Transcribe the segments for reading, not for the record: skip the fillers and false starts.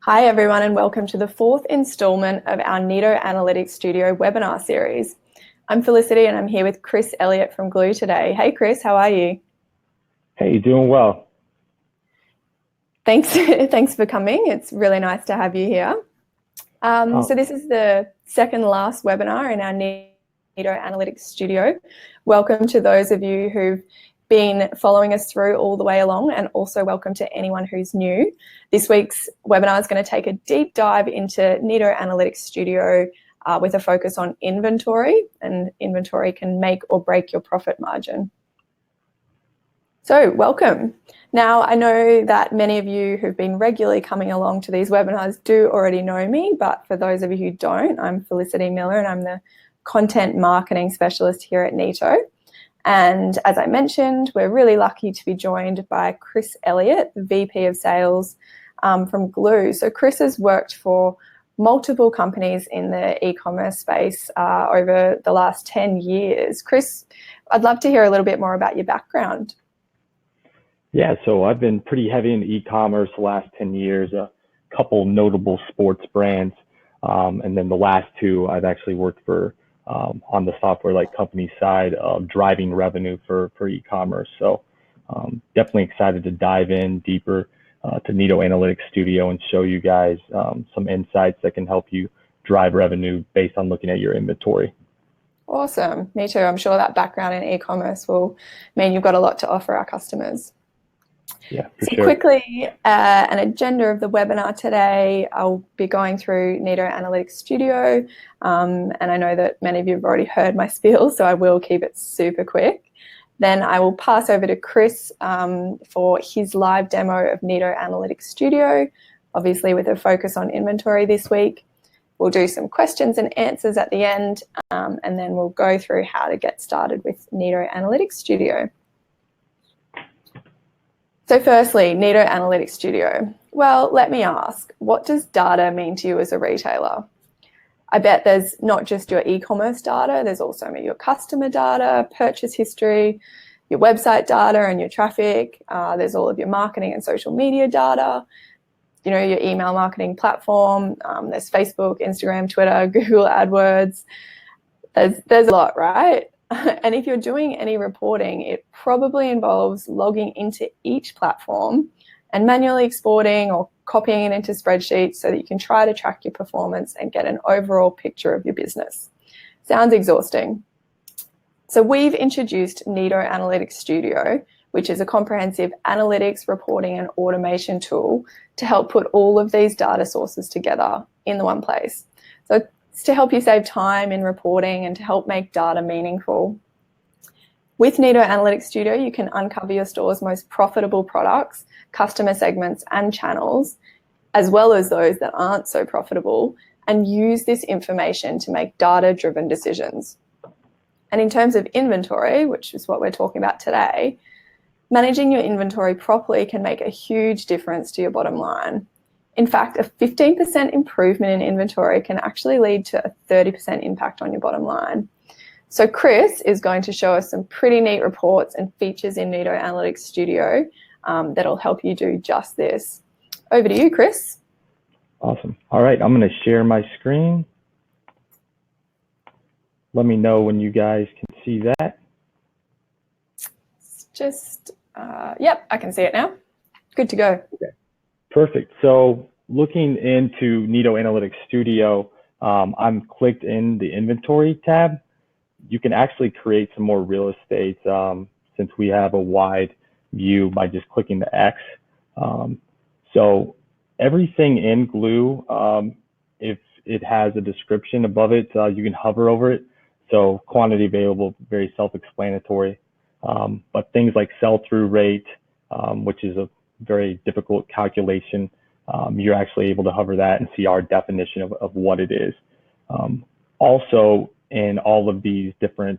Hi everyone and welcome to the fourth installment of our Neto Analytics Studio webinar series. I'm Felicity and I'm here with Chris Elliott from Glew today. Hey Chris, how are you? Hey, doing well. Thanks for coming. It's really nice to have you here. So this is the second last webinar in our Neto Analytics Studio. Welcome to those of you who've been following us through all the way along, and also welcome to anyone who's new. This week's webinar is going to take a deep dive into Neto Analytics Studio with a focus on inventory, and inventory can make or break your profit margin. So welcome. Now, I know that many of you who've been regularly coming along to these webinars do already know me, but for those of you who don't, I'm Felicity Miller and I'm the content marketing specialist here at Neto. And as I mentioned, we're really lucky to be joined by Chris Elliott, the VP of Sales from Glew. So Chris has worked for multiple companies in the e-commerce space over the last 10 years. Chris, I'd love to hear a little bit more about your background. Yeah, so I've been pretty heavy in e-commerce the last 10 years, a couple notable sports brands. And then the last two, I've actually worked for on the software like company side of driving revenue for e-commerce. So definitely excited to dive in deeper to Neto Analytics Studio and show you guys some insights that can help you drive revenue based on looking at your inventory. Awesome. Me too. I'm sure that background in e-commerce will mean you've got a lot to offer our customers. Yeah, so sure. Quickly, an agenda of the webinar today. I'll be going through Neto Analytics Studio, and I know that many of you have already heard my spiel, so I will keep it super quick. Then I will pass over to Chris for his live demo of Neto Analytics Studio, obviously with a focus on inventory this week. We'll do some questions and answers at the end, and then we'll go through how to get started with Neto Analytics Studio. So firstly, Neto Analytics Studio. Well, let me ask, what does data mean to you as a retailer? I bet there's not just your e-commerce data, there's also your customer data, purchase history, your website data and your traffic. There's all of your marketing and social media data, your email marketing platform. There's Facebook, Instagram, Twitter, Google AdWords. There's a lot, right? And if you're doing any reporting, it probably involves logging into each platform and manually exporting or copying it into spreadsheets so that you can try to track your performance and get an overall picture of your business. Sounds exhausting. So we've introduced Neto Analytics Studio, which is a comprehensive analytics, reporting and automation tool to help put all of these data sources together in the one place. So it's to help you save time in reporting and to help make data meaningful. With Neto Analytics Studio, you can uncover your store's most profitable products, customer segments and channels, as well as those that aren't so profitable, and use this information to make data-driven decisions. And in terms of inventory, which is what we're talking about today, managing your inventory properly can make a huge difference to your bottom line. In fact, a 15% improvement in inventory can actually lead to a 30% impact on your bottom line. So Chris is going to show us some pretty neat reports and features in Neto Analytics Studio that'll help you do just this. Over to you, Chris. Awesome. All right, I'm going to share my screen. Let me know when you guys can see that. It's just, yep, I can see it now. Good to go. Okay. Perfect. So looking into Neto Analytics Studio, I'm clicked in the inventory tab. You can actually create some more real estate since we have a wide view by just clicking the X. So everything in Glew, if it has a description above it, you can hover over it. So quantity available, very self-explanatory. But things like sell-through rate, which is a very difficult calculation, you're actually able to hover that and see our definition of what it is. Also, in all of these different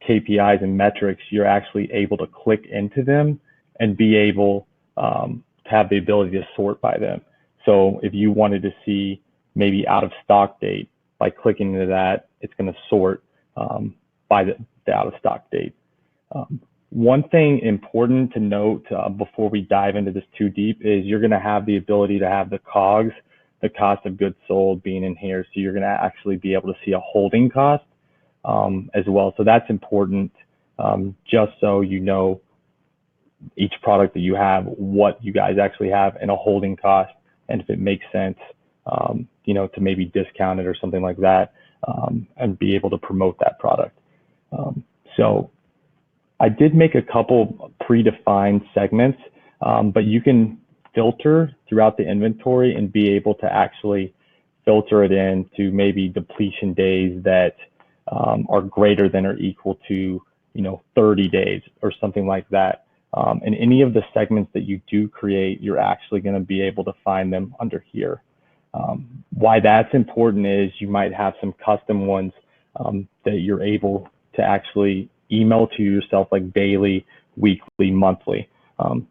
KPIs and metrics, you're actually able to click into them and be able to have the ability to sort by them. So if you wanted to see maybe out of stock date, by clicking into that, it's going to sort by the out of stock date. One thing important to note before we dive into this too deep is you're going to have the ability to have the COGS the cost of goods sold being in here. So you're going to actually be able to see a holding cost as well. So that's important, just so you know each product that you have, what you guys actually have, and a holding cost, and if it makes sense, to maybe discount it or something like that, and be able to promote that product. So I did make a couple predefined segments, but you can filter throughout the inventory and be able to actually filter it into maybe depletion days that are greater than or equal to 30 days or something like that. And any of the segments that you do create, you're actually going to be able to find them under here. Why that's important is you might have some custom ones that you're able to actually email to yourself, like daily, weekly, monthly.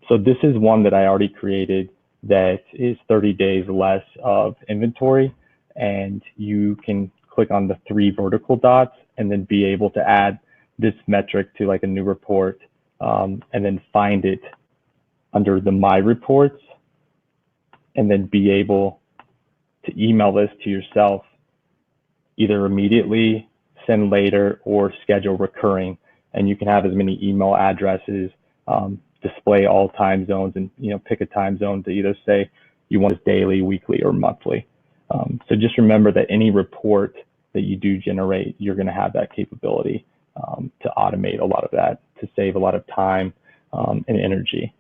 So this is one that I already created that is 30 days less of inventory, and you can click on the 3 vertical dots and then be able to add this metric to like a new report, and then find it under the My Reports, and then be able to email this to yourself either immediately, send later, or schedule recurring. And you can have as many email addresses, display all time zones, and pick a time zone to either say you want it daily, weekly, or monthly. So just remember that any report that you do generate, you're going to have that capability to automate a lot of that, to save a lot of time and energy.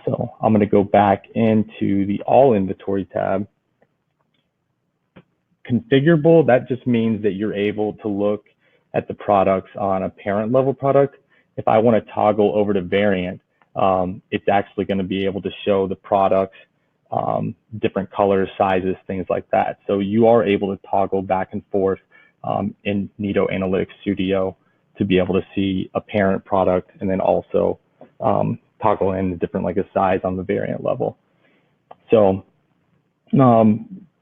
So I'm going to go back into the All Inventory tab. Configurable, that just means that you're able to look at the products on a parent level product. If I want to toggle over to variant, it's actually going to be able to show the products, different colors, sizes, things like that. So you are able to toggle back and forth in Neto Analytics Studio to be able to see a parent product, and then also toggle in the different, like a size on the variant level. So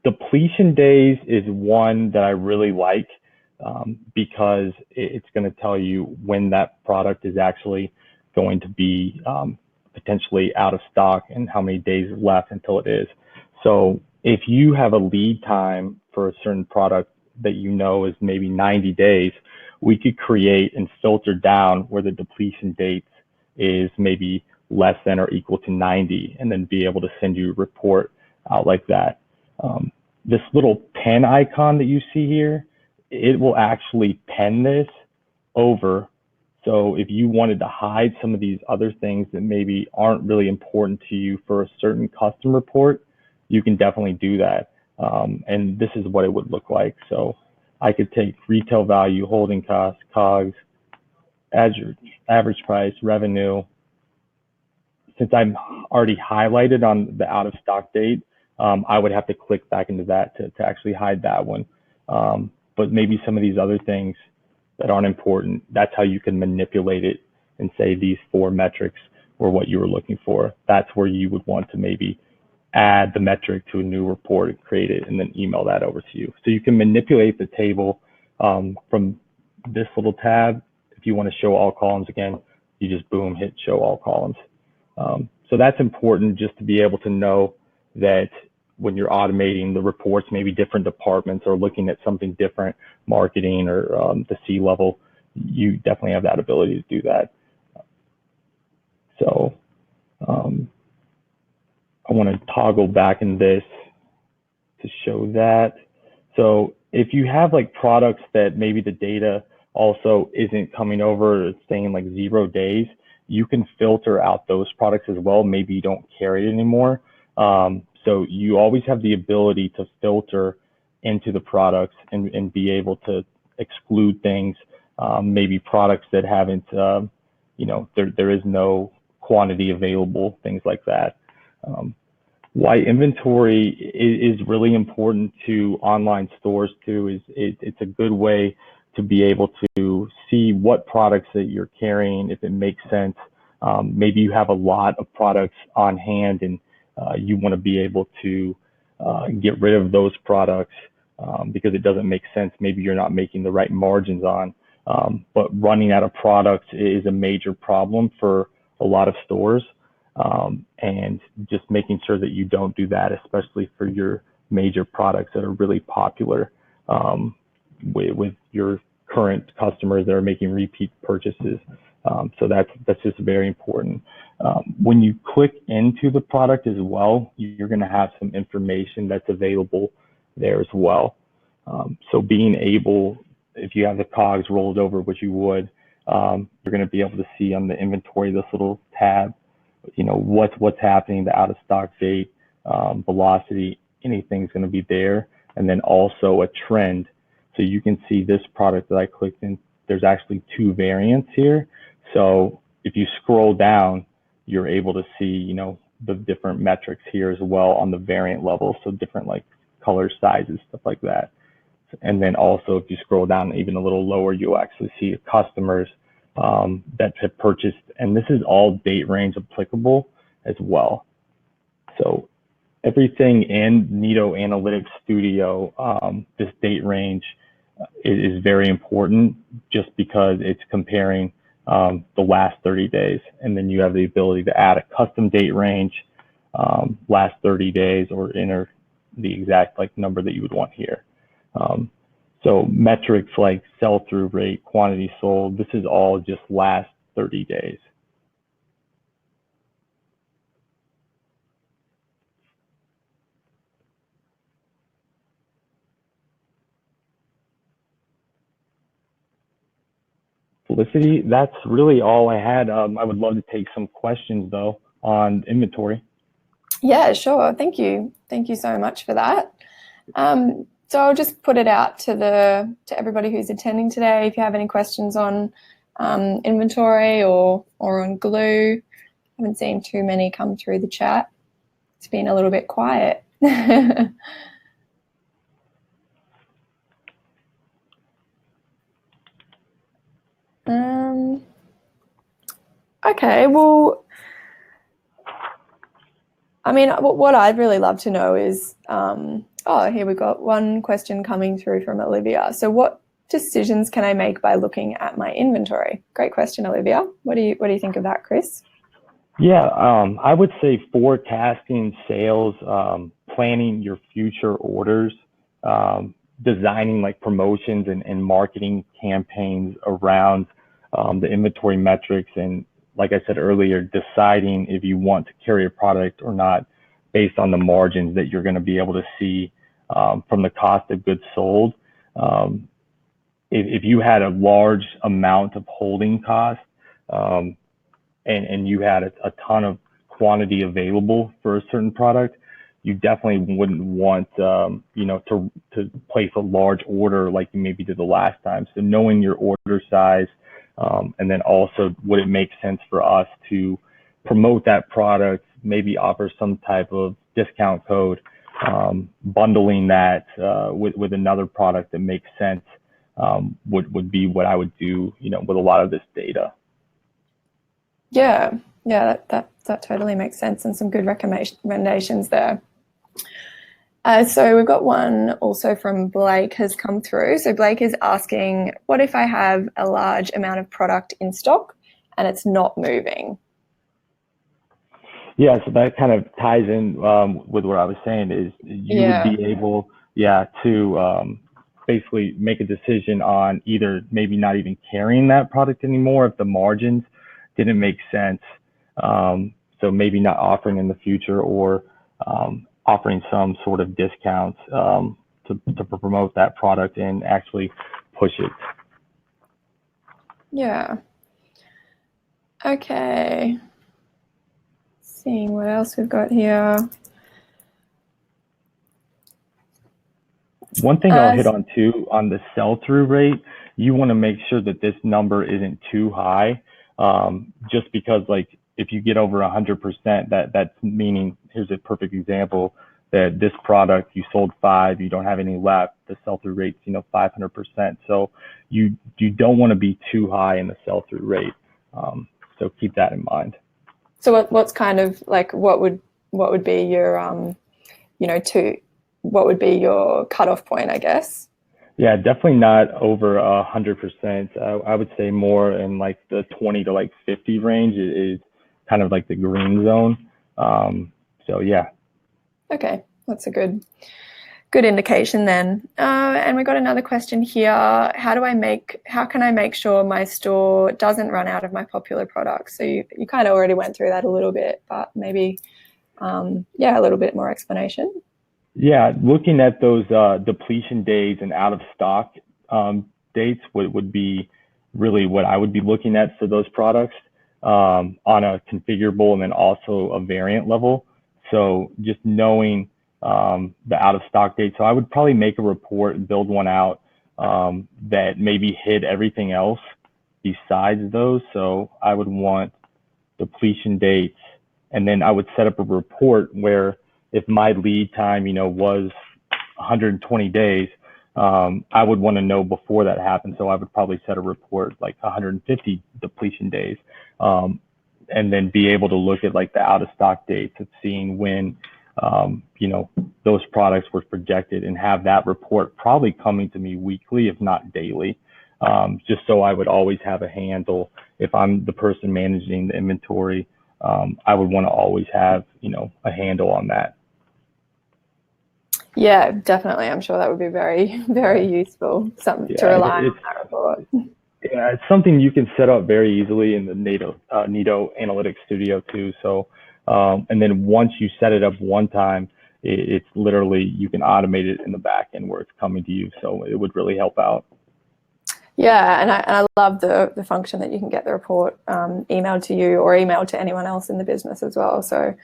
depletion days is one that I really like, because it's going to tell you when that product is actually going to be potentially out of stock and how many days left until it is. So if you have a lead time for a certain product that is maybe 90 days, we could create and filter down where the depletion dates is maybe less than or equal to 90, and then be able to send you a report out like that. This little pen icon that you see here, it will actually pen this over. So if you wanted to hide some of these other things that maybe aren't really important to you for a certain custom report, you can definitely do that. And this is what it would look like. So I could take retail value, holding cost, COGS, average price, revenue. Since I'm already highlighted on the out of stock date, I would have to click back into that to actually hide that one. But maybe some of these other things that aren't important, that's how you can manipulate it and say these 4 metrics were what you were looking for. That's where you would want to maybe add the metric to a new report and create it, and then email that over to you. So you can manipulate the table from this little tab. If you want to show all columns again, you just boom, hit show all columns. So that's important, just to be able to know that when you're automating the reports, maybe different departments are looking at something different, marketing or the C-level, you definitely have that ability to do that. So I want to toggle back in this to show that. So if you have like products that maybe the data also isn't coming over, it's staying like 0 days, you can filter out those products as well. Maybe you don't carry it anymore. So you always have the ability to filter into the products and be able to exclude things, maybe products that haven't, there is no quantity available, things like that. Why inventory is really important to online stores too is it's a good way to be able to see what products that you're carrying, if it makes sense. Maybe you have a lot of products on hand and you want to be able to get rid of those products because it doesn't make sense. Maybe you're not making the right margins on, but running out of products is a major problem for a lot of stores. And just making sure that you don't do that, especially for your major products that are really popular with your current customers that are making repeat purchases. So that's just very important. When you click into the product as well, you're going to have some information that's available there as well. So being able, if you have the COGS rolled over, which you would, you're going to be able to see on the inventory, this little tab, what's happening, the out of stock date, velocity, anything's going to be there. And then also a trend. So you can see this product that I clicked in, there's actually 2 variants here. So if you scroll down, you're able to see, the different metrics here as well on the variant level. So different like color sizes, stuff like that. And then also if you scroll down even a little lower, you'll actually see customers that have purchased, and this is all date range applicable as well. So everything in Neto Analytics Studio, this date range is very important just because it's comparing the last 30 days. And then you have the ability to add a custom date range, last 30 days, or enter the exact number that you would want here. So metrics like sell-through rate, quantity sold, this is all just last 30 days. Felicity, that's really all I had. I would love to take some questions though on inventory. Yeah, sure. Thank you. Thank you so much for that. So I'll just put it out to everybody who's attending today. If you have any questions on inventory or on Glew, I haven't seen too many come through the chat. It's been a little bit quiet. Okay, well, I mean, what I'd really love to know is, here we've got one question coming through from Olivia. So what decisions can I make by looking at my inventory? Great question, Olivia. What do you think of that, Chris? Yeah, I would say forecasting sales, planning your future orders, designing like promotions and marketing campaigns around the inventory metrics, and like I said earlier, deciding if you want to carry a product or not based on the margins that you're going to be able to see from the cost of goods sold. If you had a large amount of holding costs and you had a ton of quantity available for a certain product, you definitely wouldn't want to place a large order like you maybe did the last time. So knowing your order size, and then also would it make sense for us to promote that product, maybe offer some type of discount code, bundling that with another product that makes sense, would be what I would do, with a lot of this data. Yeah, that totally makes sense, and some good recommendations there. So we've got one also from Blake has come through. So Blake is asking, what if I have a large amount of product in stock and it's not moving? Yeah, so that kind of ties in with what I was saying is you would be able, to basically make a decision on either maybe not even carrying that product anymore if the margins didn't make sense. So maybe not offering in the future, or offering some sort of discounts to promote that product and actually push it. Yeah. Okay. Seeing what else we've got here. One thing I'll hit on too, on the sell-through rate, you want to make sure that this number isn't too high, just because like if you get over 100%, that's meaning, here's a perfect example, that this product you sold 5, you don't have any left, the sell-through rate's 500%. So you don't want to be too high in the sell-through rate. So keep that in mind. So what's kind of like what would be your what would be your cutoff point, I guess? Yeah, definitely not over 100%. I would say more in like the 20 to like 50 range is kind of like the green zone. So yeah. Okay, that's a good Good indication then. And we got another question here. How can I make sure my store doesn't run out of my popular products? So you kind of already went through that a little bit, but maybe, a little bit more explanation. Yeah, looking at those depletion days and out of stock dates would be really what I would be looking at for those products on a configurable and then also a variant level. So just knowing the out of stock date. So I would probably make a report and build one out that maybe hid everything else besides those. So I would want depletion dates, and then I would set up a report where if my lead time, was 120 days, I would want to know before that happened. So I would probably set a report like 150 depletion days, and then be able to look at like the out of stock dates of seeing when, those products were projected, and have that report probably coming to me weekly, if not daily, just so I would always have a handle. If I'm the person managing the inventory, I would want to always have, a handle on that. Yeah, definitely. I'm sure that would be very, very useful. Something to rely on that report. Yeah, it's something you can set up very easily in the Neto Analytics Studio too. So, and then once you set it up one time, it's literally, you can automate it in the back end where it's coming to you. So it would really help out. Yeah, and I love the function that you can get the report emailed to you or emailed to anyone else in the business as well. So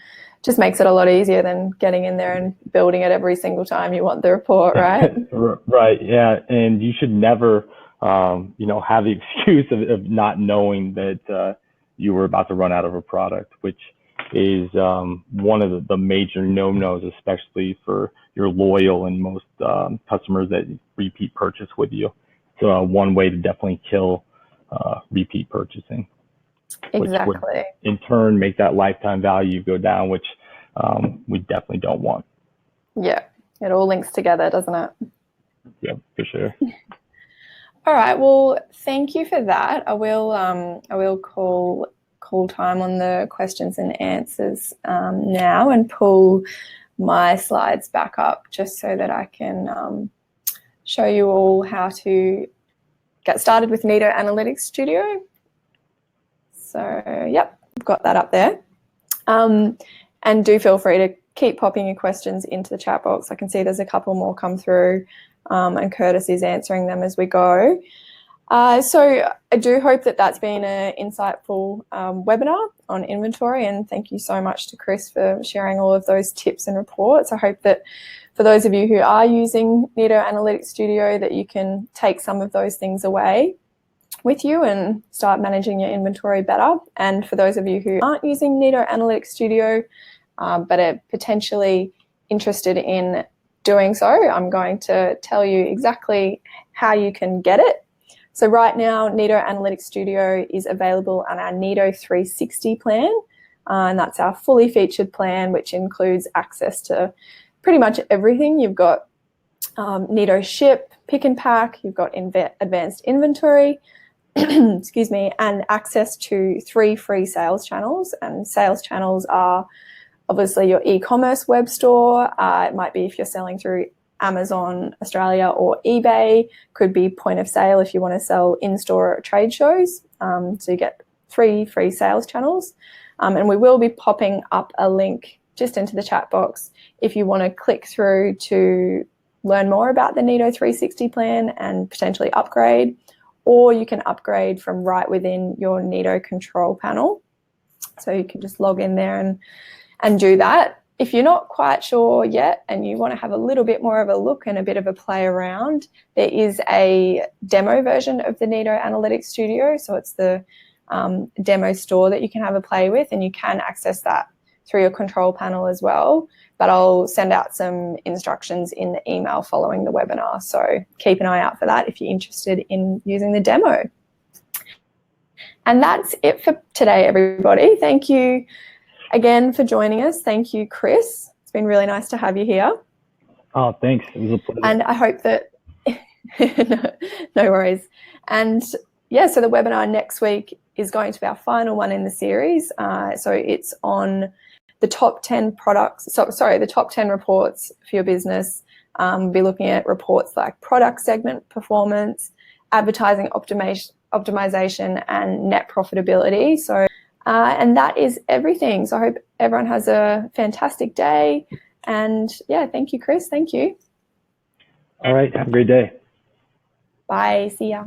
just makes it a lot easier than getting in there and building it every single time you want the report, right? Right, yeah. And you should never, have the excuse of not knowing that you were about to run out of a product, which is one of the major no-nos, especially for your loyal and most customers that repeat purchase with you. So one way to definitely kill repeat purchasing. Exactly. Which would in turn make that lifetime value go down, which we definitely don't want. Yeah, it all links together, doesn't it? Yeah, for sure. All right. Well, thank you for that. I will call time on the questions and answers now, and pull my slides back up just so that I can show you all how to get started with Neto Analytics Studio. So, yep, I've got that up there. And do feel free to keep popping your questions into the chat box. I can see there's a couple more come through, and Curtis is answering them as we go. So I do hope that that's been an insightful webinar on inventory, and thank you so much to Chris for sharing all of those tips and reports. I hope that for those of you who are using Neto Analytics Studio, that you can take some of those things away with you and start managing your inventory better. And for those of you who aren't using Neto Analytics Studio, but are potentially interested in doing so, I'm going to tell you exactly how you can get it. So right now, Neto Analytics Studio is available on our Neto 360 plan, and that's our fully featured plan, which includes access to pretty much everything. You've got Neto Ship, Pick and Pack, you've got advanced inventory, excuse me, and access to 3 free sales channels. And sales channels are obviously your e-commerce web store. It might be if you're selling through Amazon Australia or eBay, could be point of sale if you want to sell in-store at trade shows. So you get 3 free sales channels. And we will be popping up a link just into the chat box if you want to click through to learn more about the Neto 360 plan and potentially upgrade, or you can upgrade from right within your Neto control panel. So you can just log in there and do that. If you're not quite sure yet and you want to have a little bit more of a look and a bit of a play around, there is a demo version of the Neto Analytics Studio. So it's the demo store that you can have a play with, and you can access that through your control panel as well. But I'll send out some instructions in the email following the webinar. So keep an eye out for that if you're interested in using the demo. And that's it for today, everybody. Thank you again for joining us. Thank you, Chris. It's been really nice to have you here. Oh, thanks. It was a pleasure. And I hope that, no worries. And yeah, so the webinar next week is going to be our final one in the series. So it's on the top 10 products, the top 10 reports for your business We'll be looking at reports like product segment performance, advertising optimization, and net profitability. So, and that is everything. So I hope everyone has a fantastic day. And yeah, thank you, Chris. Thank you. All right. Have a great day. Bye. See ya.